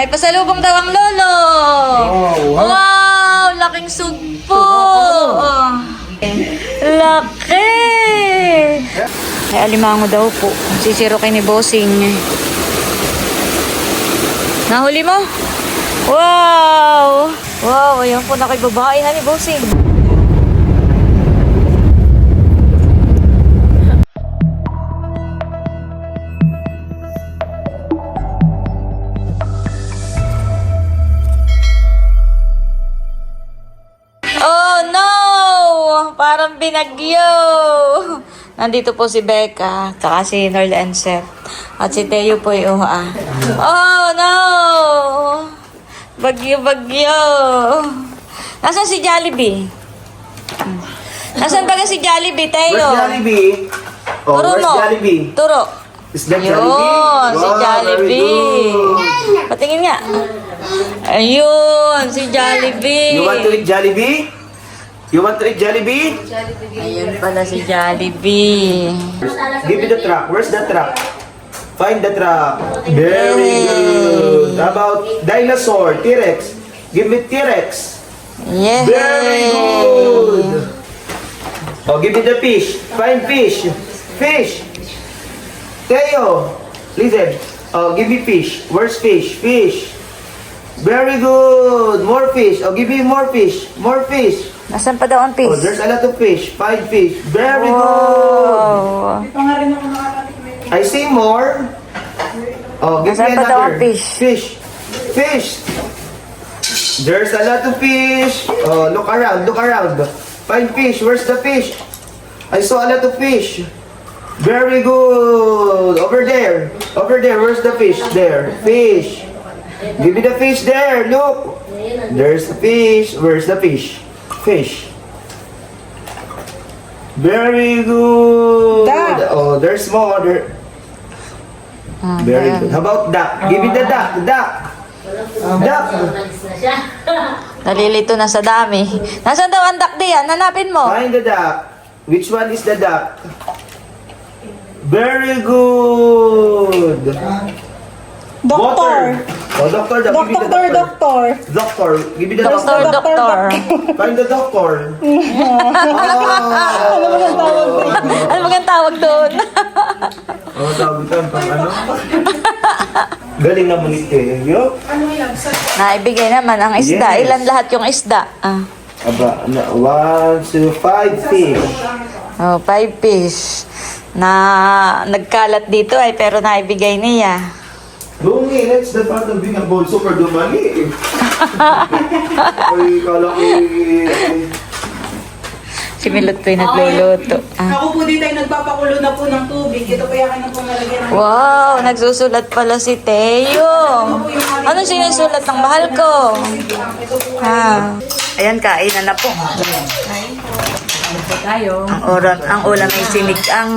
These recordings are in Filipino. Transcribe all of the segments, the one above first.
Ay, pasalubong daw ang lolo. Wow, laking sugpo. Laki. Ay, alimango daw po. Sisiro kay ni Bossing. Nahuli mo? Wow. Wow, ayun po nakibabae na ni Bossing. Parang binagyo. Nandito po si Becca, tsaka si Norl and Seth. At si Teo po yung Oh, no! Bagyo-bagyo. Nasaan si Jollibee? Nasaan ba si Jollibee, Teo? Where's Jollibee? Oh, Turo where's mo. Jollibee? Turo. Is that Yun, Jollibee? si Wow, Jollibee. very good. Patingin nga. Ayun, si Jollibee. You want to eat Jollibee? You want to eat Jollibee? Ayun pala si Jollibee. Give me the truck. Where's the truck? Find the truck. Very good. How about dinosaur? T-Rex. Give me T-Rex. Yay! Very good. Oh, give me the fish. Find fish. Fish. Teo, listen. Oh, give me fish. Where's fish? Fish. Very good. More fish. Oh, give me more fish. More fish. Nasaan pa daw ang fish? Oh, there's a lot of fish. 5 fish. Very good. Wow! I see more. Oh, give Nasaan me pa daw ang another. fish? Fish. Fish. There's a lot of fish. Oh, look around. Look around. Find fish. Where's the fish? I saw a lot of fish. Very good. Over there. Over there. Where's the fish? There. Fish. Give me the fish there. Look. There's the fish. Where's the fish? Fish. Very good. Duck. Oh, there's more. There. Very good. How about duck? Give me the duck. Duck. Duck. Nalilito na sa dami. Nasaan daw ang duck diyan? Hanapin mo. Find the duck. Which one is the duck? Very good. Doctor. Oh, doctor. Give me the Doctor, doctor. Doctor. Give me the Doktor, doctor. doktor. Find the doctor. Ano magandang tawag doon? Oh, sabi ka, pang ano? Galing naman ni Teo. Naibigay naman ang isda. Yes. Ilan lahat yung isda? Ah. Aba, 1, 2, 5 fish. Oh, 5 fish. Na nagkalat dito ay pero naibigay niya. Lungi, that's the part of being a bold super dumali. Ay, kala ko Si Milot po yung nagluluto. Ah. Ako po dito ay nagpapakulo na po ng tubig. Ito kaya kayo na po nalagyan ng... Wow, nagsusulat pala si Teo. Ano sinusulat ng mahal ko? Ha. Ayan, kainan na po. Ang ulam ay sinigang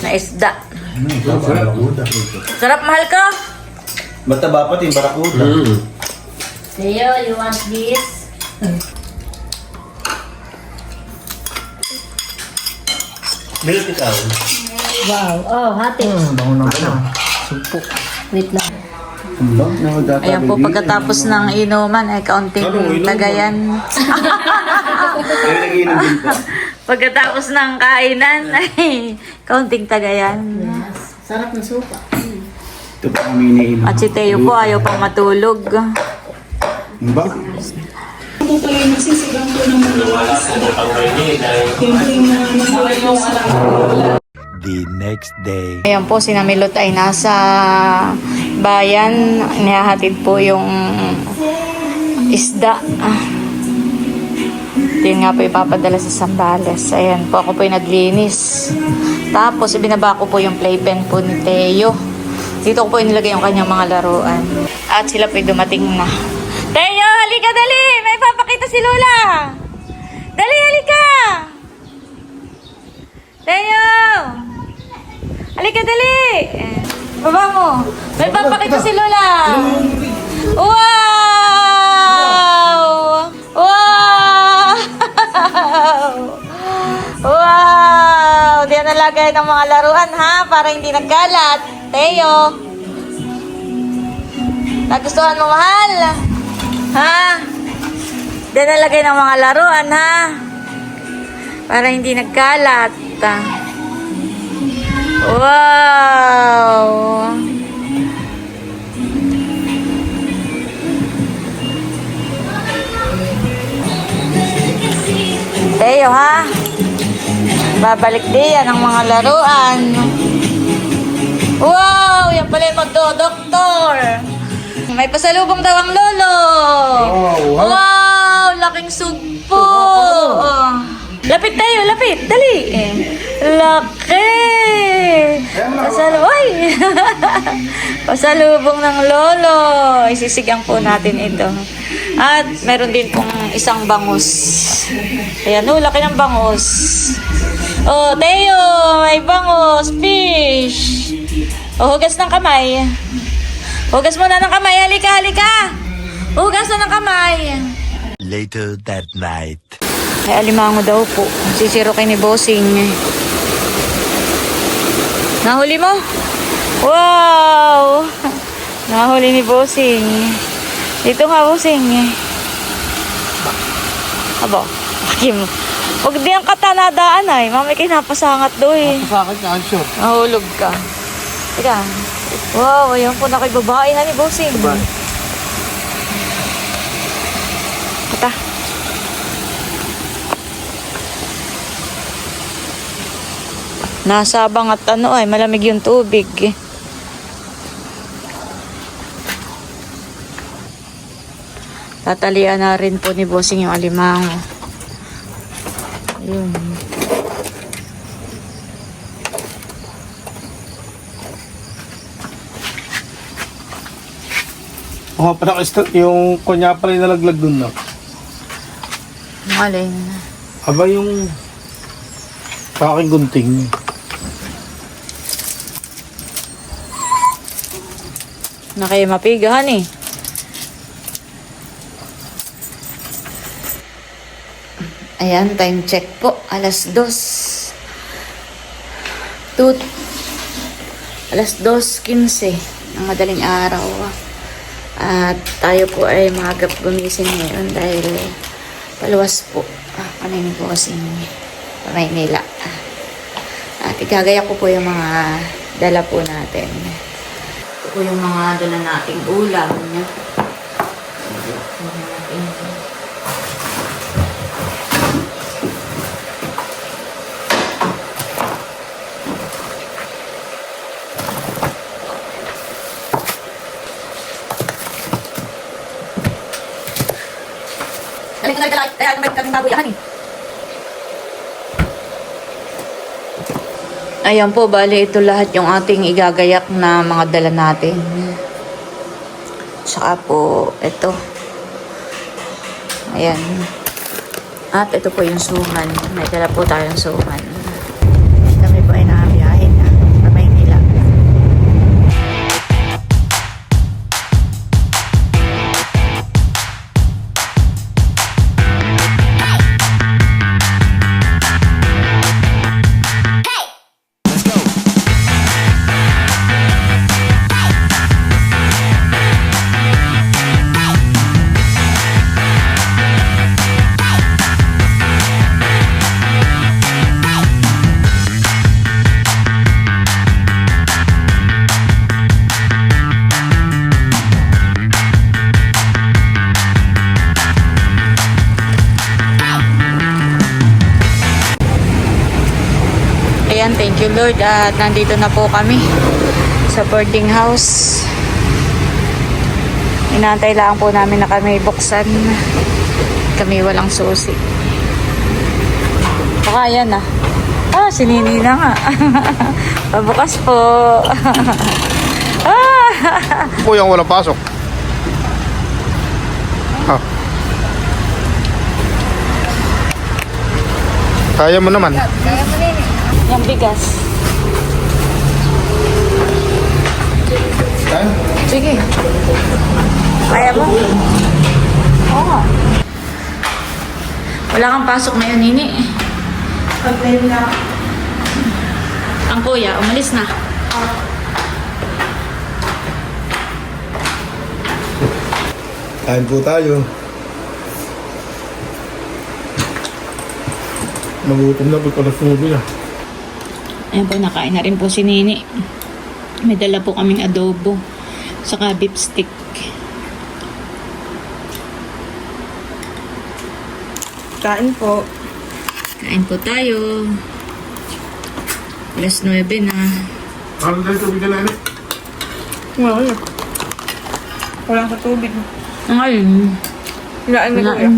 na isda. Sarap, mahal ko. mataba pa yung barakuda. Theo, you want this? Milk ikaw. Wow. Oh, hati. Bango na. Sumpok. Wait lang. Ayan po, pagkatapos ng inuman ay kaunting tagayan. Ay, nag-iinom din pa. Pagkatapos ng kainan ay kaunting tagayan. Yes. Sarap ng supa. Ito pa kami iniinom. At si Teo po ayaw pang matulog. Ba? Ito pala yung nagsisigang po ng mga The next day. Ayan po, si Namilot ay nasa bayan. Nihahatid po yung isda. Yun nga po ipapadala sa Sambales. Ayan po, ako po yung naglinis. Tapos, ibinaba ko po yung playpen po ni Teo. Dito ko po inilagay yung kanyang mga laruan. At sila po dumating na. Teo, halika dali! May papakita si Lola! Dali, halika! Teo! Halika dali! Baba mo! May papakita si Lola! Wow! Wow! Wow! Diyan nalagay ng mga laruan ha, para hindi nagkalat. Teo! Nagustuhan mo, mahal? Ha? Diyan nalagay ng mga laruan, ha? Para hindi nagkalat. Wow! Teo, ha? Babalik din yan ang mga laruan. Wow! Yan pala yung magdo-doktor. May pasalubong daw ang lolo. Wow! Laking sugpo. Lapit tayo, lapit. Dali. Laki. Pasalubong. Pasalubong ng lolo. Isisigang po natin ito. At meron din pong isang bangus. Ayan, laki ng bangus. Oh, Teo, may bangus, fish. Oh, hugas ng kamay. Hugas muna ng kamay. Halika, halika. Hugas na ng kamay. Later that night. Ay, alimango daw po. Sisiro kay ni Bossing. Nahuli mo? Wow! Nahuli ni Bossing. Dito nga, Bossing. Aba, Kim. Huwag di ang katanadaan ay. Mami kinapasangat do eh. Pasakit ka, Ansyo. Nahulog ka. Teka. Wow, ayun po na kay babae na ni Bossing. Kata. Nasa abang at ano ay malamig yung tubig. Tatalian na rin po ni Bossing yung alimango. Ayun. Oo, parang yung kunya pala yung nalaglag dun, no? Maling. Aba yung sa aking gunting. Na kayo mapigahan eh. Ayan, time check po. Alas 2. Alas 2:15 ng madaling araw. At tayo po ay magap gumising ngayon dahil paluwas po kami ni Bossing sa Maynila. At igagaya ko po yung mga dala po natin. Ito po yung mga dala nating ulam. Ayan po, bali ito lahat yung ating igagayak na mga dala natin. Saka po, ito. Ayan. At ito po yung suman. May dala po tayong suman. Kami po ay nakabiyahin na sa Maynila. Ayan, thank you Lord. At nandito na po kami sa boarding house. Inaantay lang po namin na kami buksan. Kami walang susi. Baka yan ah. Sinini na nga. Pabukas po. Po yung walang pasok. Kaya mo naman. Yung bigas. Sige. Kaya mo? Oo nga. Wala kang pasok ngayon, Nini. Pag-play na. Ang kuya, umalis na. Kain po tayo. Magutom na po alas 9 na. Ayan po, nakain na rin po si Nini. May dala po kaming adobo. Saka beef stick. Kain po. Kain po tayo. Alas 9 na. Ano tayo tubig na ini? Wala. Wala sa tubig. Ngayon. Hilaan na kuya.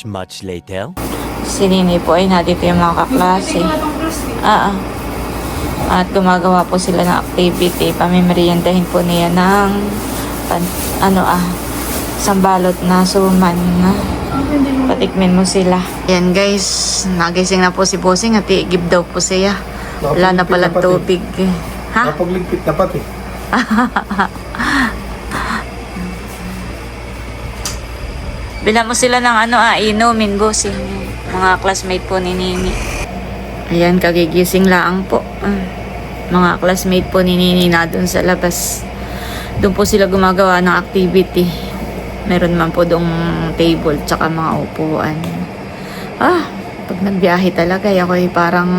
Much later. Si Nini po ay nandito yung mga kaklase. At gumagawa po sila ng activity. Pamimeriendahin po niya ng sambalot na suman. Patikmin mo sila. Yan guys, nagising na po si Bossing at i-give daw po siya. Wala na palang tubig. Ha? Napagligpit na pati. Bilan mo sila ng inumin, Bossing. Mga classmate po ni Nini. Ayan, kagigising lang po. Mga classmate po ni Nini na doon sa labas. Doon po sila gumagawa ng activity. Meron man po doong table tsaka mga upuan. Pag nagbiyahe talaga, ako ay parang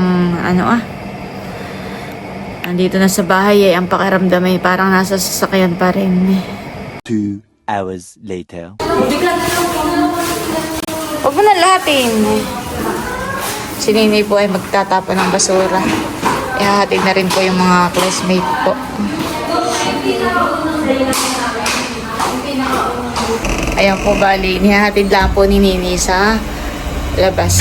andito na sa bahay ang pakiramdam ay parang nasa sasakyan pa rin. 2 hours later. Huwag mo na lahatin. Si Nini po ay magtatapon ng basura. Ihahatid na rin po yung mga classmate po. Ayan po, bali. Nihahatid lang po ni Nini sa labas.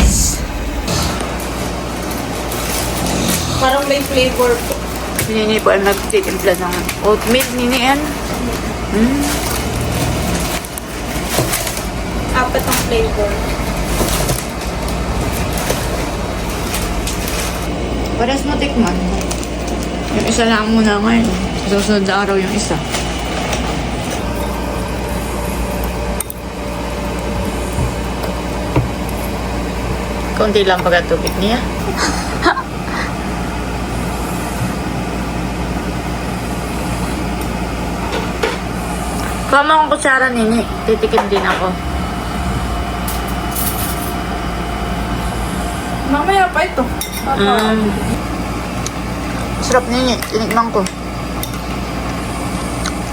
Parang may flavor po. Si Nini po ay magtitimpla ng oatmeal. Nini yan. 4 ang flavor. Pares mo tikman. Yung isa lang muna ngayon. Susunod na araw yung isa. Kunti lang pagkatubig niya. Kama akong kutsara, Nini. Titikim din ako. Mamaya pa ito. Sarap Nini. Tinikman ko.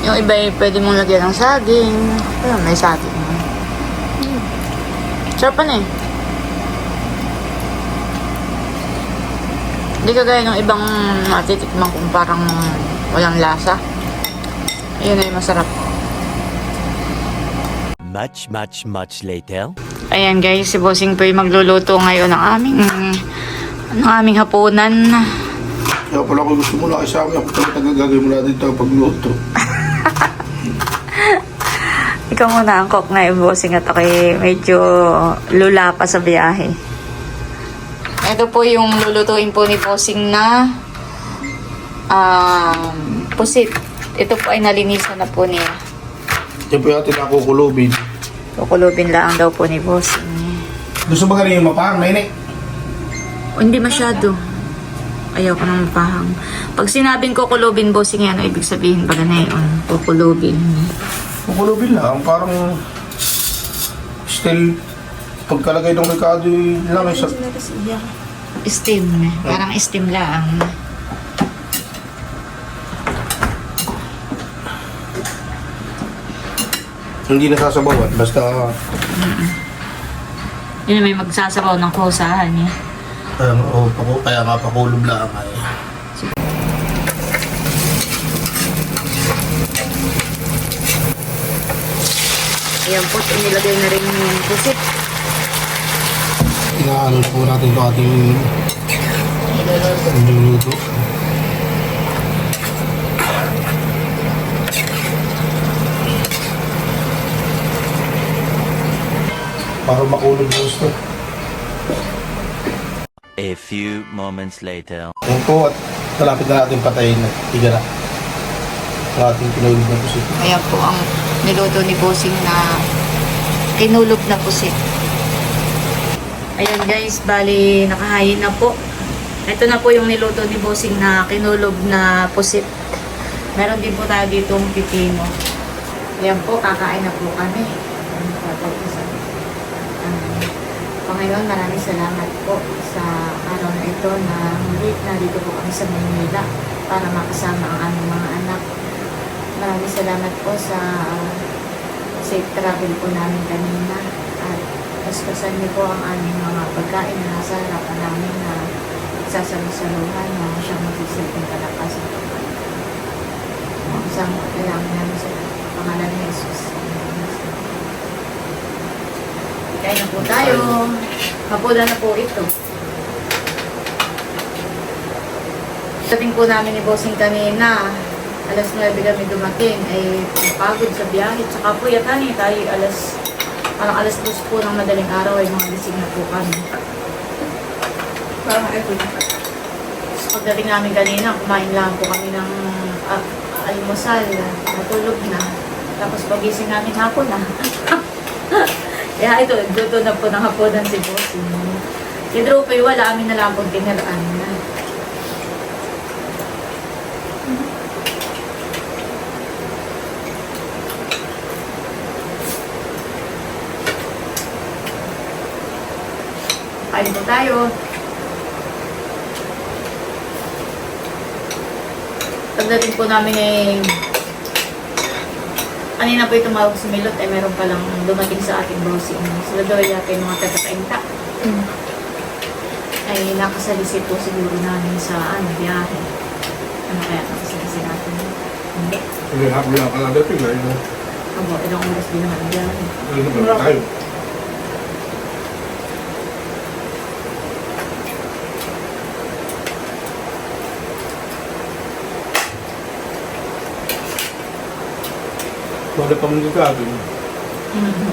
Yung iba ay pwede mong lagyan ng saging. Ayun, may saging. Sarap na eh. Hindi kagaya ng ibang natitikman kung parang walang lasa. Ayun ay masarap. Much later. Ayan guys, si Bossing po yung magluluto ngayon ng aming hapunan. Kaya pala ako gusto mo na isama. Ako talaga gagawin mo natin ito pagluto. Ikaw muna ang cook ngayon, Bossing, at ako medyo lula pa sa biyahe. Ito po yung lulutuin po ni Bossing na pusit. Ito po ay nalinisan na po niya. Yan po natin nakukulubin. Kukulubin lang daw po ni Bossing. Gusto ba ganun yung mapahang, Nene? O, hindi masyado. Ayaw ko nang mapahang. Pag sinabing kukulubin, Bossing, ano ibig sabihin ba ganayon? Kukulubin. Kukulubin lang. Parang still pagkalagay ng Ricardo lang sa... Steam. Parang steam lang. Hindi nasasabawan. Basta... Yun may magsasabaw ng kusahan niya. kaya nga pakulog lang ay. Ayan po, inilagay na rin yung pusit. Inaano po natin ito ating niluluto. Para makulog na gusto. A few moments later. Ayan po at malapit na natin patayin na tiga na. Ang ating kinulog na pusit. Ayan po ang niluto ni Bossing na kinulog na pusit. Ayan guys, bali nakahayin na po. Ito na po yung niluto ni Bossing na kinulog na pusit. Meron din po tayo ditong pipino. Ayan po, kakain na po kami. Panginoon, maraming salamat po sa araw na ito na muli nandito po kami sa Maynila para makasama ang aming mga anak. Maraming salamat po sa safe travel po namin kanina at paspasan niyo po ang aming mga pagkain na nasa harapan namin na sasalusaluhan na siyang magsisilbing kalakasan po. Makasama ko kailangan namin sa pangalan ni Jesus. Kain na po tayo. Hapunan na po ito. Sabihin po namin ni Bossing kanina, alas 9 kami dumating, ay pagod sa biyahe. Tsaka po yatani tayo alas 2 po ng madaling araw ay mga gising na po kami. Parang ito na. So, pagdating namin kanina, kumain lang po kami ng almusal. Natulog na. Tapos pagising namin hapon na. Kaya ito, luto na po ng hapunan si Bossing. Si Droopy, wala, amin na lang pong tiniraan na. Kain po tayo. Pagdating po namin eh, kanina po yung tumawag si Milot, eh meron palang dumating sa ating Bossing. Sila daw yata yung mga taga-kainta. Ay nakasalisit po siguro namin sa biyahe. Ano kaya nakasalisit natin? Hindi. Hindi, hapon lang ka lang dating na yun. Abo, ilang oras din naman ang biyahe. Ano ba tayo? Wala pa mong gagawin.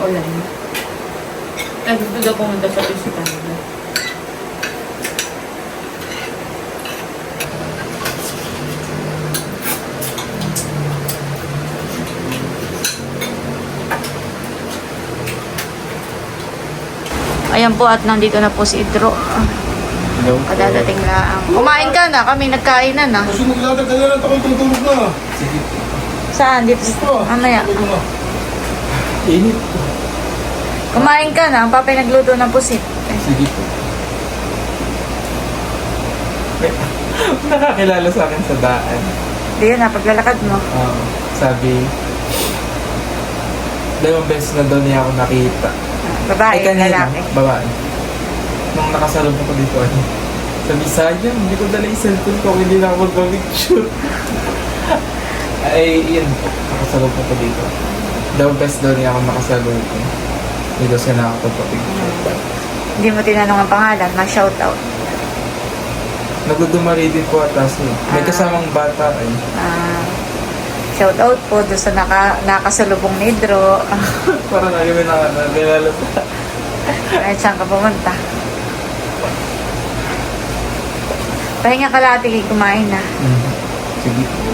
Ulan. Ay, gusto daw pumunta sa physical. Ayan po at nandito na po si Idro. Kadadating lang. Kumain ka na, kami nagkain na na. Kasi maglalagay ka na lang, ako'y tutulog na. Saan? Dito. Mamaya. Init. Kumain ka na, ang papay nagluto ng pusit. Sige po. Nakakilala sa akin sa daan. Hindi yun na, paglalakad mo. Sabi, 2 beses na daw niya ako nakita. Babae, lalaki. Babae. Nung nakasalubong ko dito, sabi, sayang, hindi ko dala yung cellphone ko, hindi na ako mag-picture. Ay, yun po, nakasalubong ko dito. 2 beses daw niya ako nakasalubong. Hindi daw siya nakakapag-picture. Hindi mo tinanong ang pangalan, ma-shoutout. Nagdudumari din po atas eh. May kasamang bata eh. Shoutout po doon sa nakasalubong ni Idro. Parang nagawin na nilalata. Kahit saan ka pumunta. Pahinga ka lati, kumain na. Sige po.